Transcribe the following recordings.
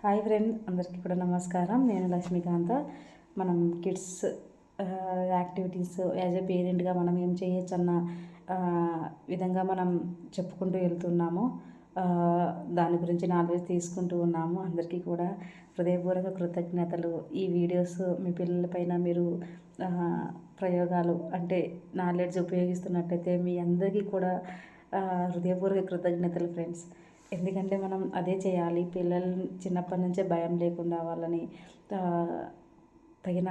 Hi friend, అందరికీ కూడా నమస్కారం. నేను లక్ష్మీకాంత. మనం కిడ్స్ యాక్టివిటీస్ యాజ్ ఎ పేరెంట్గా మనం ఏం చేయొచ్చు అన్న విధంగా మనం చెప్పుకుంటూ వెళ్తున్నాము. దాని గురించి నాలెడ్జ్ తీసుకుంటూ ఉన్నాము. అందరికీ కూడా హృదయపూర్వక కృతజ్ఞతలు. ఈ వీడియోస్ మీ పిల్లలపైన మీరు ప్రయోగాలు అంటే నాలెడ్జ్ ఉపయోగిస్తున్నట్టయితే మీ అందరికీ కూడా హృదయపూర్వక కృతజ్ఞతలు ఫ్రెండ్స్. ఎందుకంటే మనం అదే చేయాలి. పిల్లలు చిన్నప్పటి నుంచే భయం లేకుండా వాళ్ళని తగిన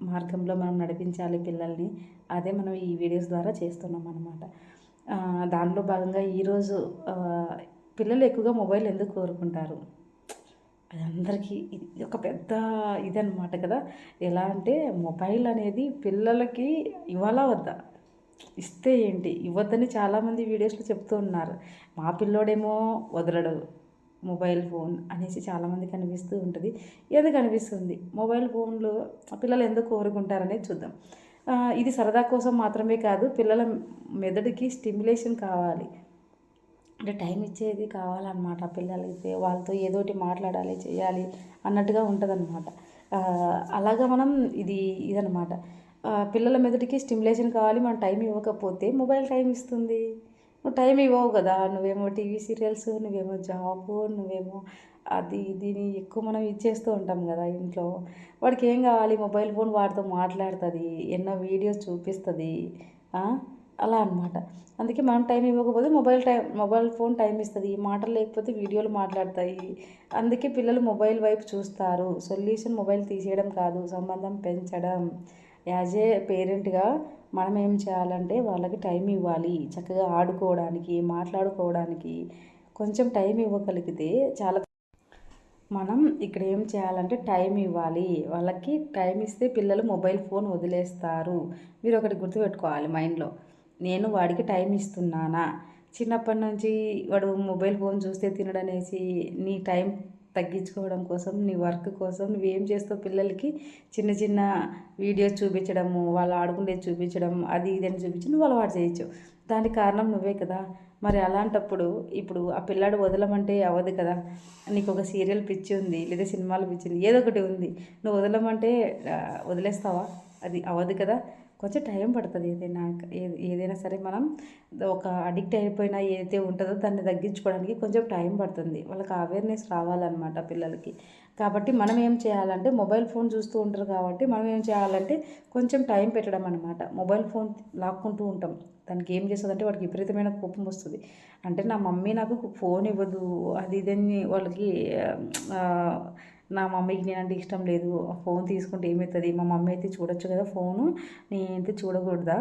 మార్గంలో మనం నడిపించాలి పిల్లల్ని. అదే మనం ఈ వీడియోస్ ద్వారా చేస్తున్నాం అన్నమాట. దానిలో భాగంగా ఈరోజు పిల్లలు ఎక్కువగా మొబైల్ ఎందుకు కోరుకుంటారు, అది అందరికీ ఇది ఒక పెద్ద ఇదన్నమాట కదా. ఎలా అంటే మొబైల్ అనేది పిల్లలకి ఇవ్వాలా వద్దా, ఇస్తే ఏంటి, ఇవ్వద్దని చాలామంది వీడియోస్లో చెప్తూ ఉన్నారు. మా పిల్లోడేమో వదలడు మొబైల్ ఫోన్ అనేసి చాలామందికి అనిపిస్తూ ఉంటుంది. ఎందుకు అనిపిస్తుంది, మొబైల్ ఫోన్లు పిల్లలు ఎందుకు కోరుకుంటారనేది చూద్దాం. ఇది సరదా కోసం మాత్రమే కాదు, పిల్లల మెదడుకి స్టిమ్యులేషన్ కావాలి, అంటే టైం ఇచ్చేది కావాలన్నమాట. పిల్లలైతే వాళ్ళతో ఏదోటి మాట్లాడాలి, చేయాలి అన్నట్టుగా ఉంటుందన్నమాట. అలాగా మనం ఇదన్నమాట. పిల్లల మెదడుకి స్టిమ్యులేషన్ కావాలి. మనం టైం ఇవ్వకపోతే మొబైల్ టైం ఇస్తుంది. నువ్వు టైం ఇవ్వవు కదా, నువ్వేమో టీవీ సీరియల్స్, నువ్వేమో జాబు, నువ్వేమో అది దీని ఎక్కువ మనం ఇచ్చేస్తూ ఉంటాం కదా ఇంట్లో. వాడికి ఏం కావాలి, మొబైల్ ఫోన్ వాడితో మాట్లాడుతుంది, ఎన్నో వీడియోస్ చూపిస్తుంది, అలా అనమాట. అందుకే మనం టైం ఇవ్వకపోతే మొబైల్ ఫోన్ టైం ఇస్తుంది. మాటలు లేకపోతే వీడియోలు మాట్లాడతాయి. అందుకే పిల్లలు మొబైల్ వైపు చూస్తారు. సొల్యూషన్ మొబైల్ తీసేయడం కాదు, సంబంధం పెంచడం. యాజ్ ఏ పేరెంట్గా మనం ఏం చేయాలంటే వాళ్ళకి టైం ఇవ్వాలి. చక్కగా ఆడుకోవడానికి, మాట్లాడుకోవడానికి కొంచెం టైం ఇవ్వగలిగితే చాలా. మనం ఇక్కడ ఏం చేయాలంటే టైం ఇవ్వాలి. వాళ్ళకి టైం ఇస్తే పిల్లలు మొబైల్ ఫోన్ వదిలేస్తారు. మీరు ఒకటి గుర్తుపెట్టుకోవాలి మైండ్లో, నేను వాడికి టైం ఇస్తున్నానా. చిన్నప్పటి నుంచి వాడు మొబైల్ ఫోన్ చూస్తే తినడనేసి నీ టైం తగ్గించుకోవడం కోసం, నీ వర్క్ కోసం నువ్వేం చేస్తావు, పిల్లలకి చిన్న చిన్న వీడియోస్ చూపించడము, వాళ్ళు ఆడుకునేది చూపించడం, అది ఇదని చూపించి నువ్వు అలవాటు చేయొచ్చు. దానికి కారణం నువ్వే కదా. మరి అలాంటప్పుడు ఇప్పుడు ఆ పిల్లాడు వదలమంటే అవ్వదు కదా. నీకు ఒక సీరియల్ పిచ్చి ఉంది, లేదా సినిమాలు పిచ్చి ఉంది, ఏదో ఒకటి ఉంది, నువ్వు వదలమంటే వదిలేస్తావా? అది అవ్వదు కదా. కొంచెం టైం పడుతుంది. ఏదైనా సరే మనం ఒక అడిక్ట్ అయిపోయినా ఏదైతే ఉంటుందో దాన్ని తగ్గించుకోవడానికి కొంచెం టైం పడుతుంది. వాళ్ళకి అవేర్నెస్ రావాలన్నమాట పిల్లలకి. కాబట్టి మనం ఏం చేయాలంటే మొబైల్ ఫోన్ చూస్తూ ఉంటారు కాబట్టి మనం ఏం చేయాలంటే కొంచెం టైం పెట్టడం అనమాట. మొబైల్ ఫోన్ లాక్కుంటూ ఉంటాం. దానికి ఏం చేస్తుందంటే వాడికి విపరీతమైన కోపం వస్తుంది. అంటే నా మమ్మీ నాకు ఫోన్ ఇవ్వదు, అది ఇదని వాళ్ళకి నా మమ్మీకి నేనంటే ఇష్టం లేదు, ఫోన్ తీసుకుంటే ఏమవుతుంది, మా మమ్మీ అయితే చూడొచ్చు కదా ఫోను, నేనైతే చూడకూడదా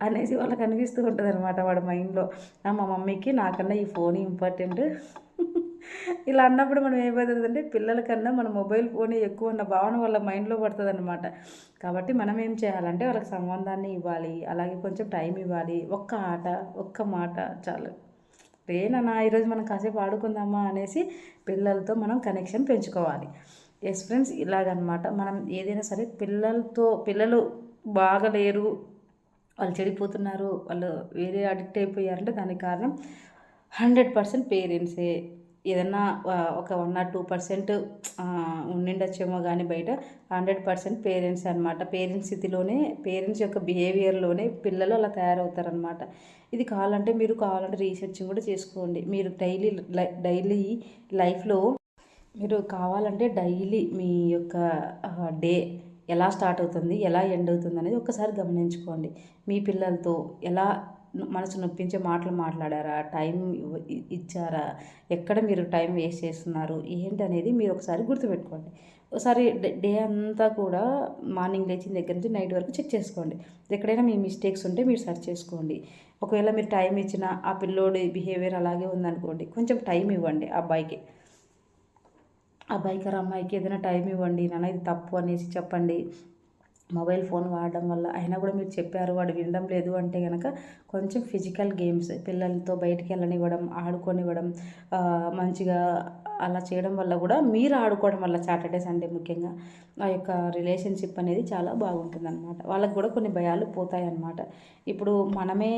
అనేసి వాళ్ళకి అనిపిస్తూ ఉంటుంది అనమాట వాడి మైండ్లో. మా మమ్మీకి నాకన్నా ఈ ఫోన్ ఇంపార్టెంట్ ఇలా అన్నప్పుడు మనం ఏమవుతుందంటే పిల్లల కన్నా మన మొబైల్ ఫోనే ఎక్కువ అన్న భావన వాళ్ళ మైండ్లో పడుతుంది అనమాట. కాబట్టి మనం ఏం చేయాలంటే వాళ్ళకి సంబంధాన్ని ఇవ్వాలి, అలాగే కొంచెం టైం ఇవ్వాలి. ఒక్క ఆట, ఒక్క మాట చాలు. రేనా ఈరోజు మనం కాసేపు ఆడుకుందామా అనేసి పిల్లలతో మనం కనెక్షన్ పెంచుకోవాలి. ఎస్ ఫ్రెండ్స్, ఇలాగనమాట మనం ఏదైనా సరే పిల్లలు బాగలేరు, వాళ్ళు చెడిపోతున్నారు, వాళ్ళు వేరే అడిక్ట్ అయిపోయారంటే దానికి కారణం 100% పేరెంట్సే. ఏదన్నా ఒక 1 or 2% ఉండిండొచ్చేమో కానీ బయట 100% పేరెంట్స్ అనమాట. పేరెంట్స్ స్థితిలోనే, పేరెంట్స్ యొక్క బిహేవియర్లోనే పిల్లలు అలా తయారవుతారనమాట. ఇది కావాలంటే రీసెర్చ్ కూడా చేసుకోండి. మీరు డైలీ లైఫ్లో మీరు కావాలంటే డైలీ మీ యొక్క డే ఎలా స్టార్ట్ అవుతుంది, ఎలా ఎండ్ అవుతుంది అనేది ఒకసారి గమనించుకోండి. మీ పిల్లలతో ఎలా మనసు నొప్పించే మాటలు మాట్లాడారా, టైం ఇచ్చారా, ఎక్కడ మీరు టైం వేస్ట్ చేస్తున్నారు ఏంటి అనేది మీరు ఒకసారి గుర్తుపెట్టుకోండి. ఒకసారి డే అంతా కూడా మార్నింగ్ లేచిన దగ్గర నుంచి నైట్ వరకు చెక్ చేసుకోండి. ఎక్కడైనా మీ మిస్టేక్స్ ఉంటే మీరు సెర్చ్ చేసుకోండి. ఒకవేళ మీరు టైం ఇచ్చినా ఆ పిల్లోడి బిహేవియర్ అలాగే ఉందనుకోండి, కొంచెం టైం ఇవ్వండి. అబ్బాయికి అమ్మాయికి ఏదైనా టైం ఇవ్వండి, నాన్న ఇది తప్పు అనేసి చెప్పండి. మొబైల్ ఫోన్ వాడడం వల్ల. అయినా కూడా మీరు చెప్పారు వాడు వినడం లేదు అంటే గనక కొంచెం ఫిజికల్ గేమ్స్ పిల్లలతో బయటికి వెళ్ళనివ్వడం, ఆడుకోనివ్వడం, మంచిగా అలా చేయడం వల్ల కూడా మీరు ఆడుకోవడం వల్ల సాటర్డే, సండే ముఖ్యంగా ఆ యొక్క రిలేషన్షిప్ అనేది చాలా బాగుంటుందన్నమాట. వాళ్ళకి కూడా కొన్ని భయాలు పోతాయన్నమాట. ఇప్పుడు మనమే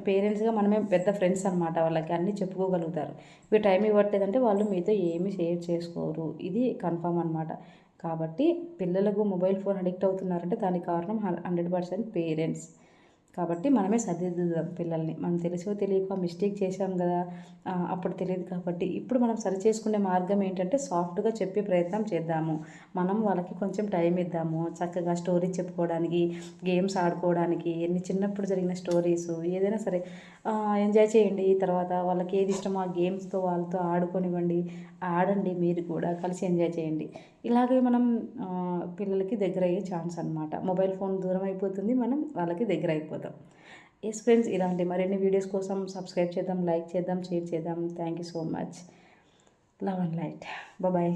పేరెంట్స్‌గా మనమే పెద్ద ఫ్రెండ్స్ అనమాట. వాళ్ళకి అన్నీ చెప్పుకోగలుగుతారు. మీరు టైం ఇవ్వట్లేదంటే వాళ్ళు మీతో ఏమి షేర్ చేసుకోరు. ఇది కన్ఫర్మ్ అనమాట. కాబట్టి పిల్లలకు మొబైల్ ఫోన్ అడిక్ట్ అవుతున్నారంటే దానికి కారణం 100% పేరెంట్స్. కాబట్టి మనమే సరిదిద్దుదాం పిల్లల్ని. మనం తెలుసో తెలియకో మిస్టేక్ చేశాం కదా, అప్పుడు తెలియదు కాబట్టి ఇప్పుడు మనం సరి చేసుకునే మార్గం ఏంటంటే సాఫ్ట్గా చెప్పే ప్రయత్నం చేద్దాము. మనం వాళ్ళకి కొంచెం టైం ఇద్దాము. చక్కగా స్టోరీ చెప్పుకోవడానికి, గేమ్స్ ఆడుకోవడానికి, ఎన్ని చిన్నప్పుడు జరిగిన స్టోరీస్ ఏదైనా సరే ఎంజాయ్ చేయండి. తర్వాత వాళ్ళకి ఏది ఇష్టమో ఆ గేమ్స్తో వాళ్ళతో ఆడుకోనివ్వండి. ఆడండి, మీరు కూడా కలిసి ఎంజాయ్ చేయండి. ఇలాగే మనం పిల్లలకి దగ్గర అయ్యే ఛాన్స్ అనమాట. మొబైల్ ఫోన్ దూరం అయిపోతుంది, మనం వాళ్ళకి దగ్గర అయిపోతాం. ఎస్ ఫ్రెండ్స్, ఇలాంటి మరిన్ని వీడియోస్ కోసం సబ్స్క్రైబ్ చేద్దాం, లైక్ చేద్దాం, షేర్ చేద్దాం. Thank you so much. Love and light. Bye.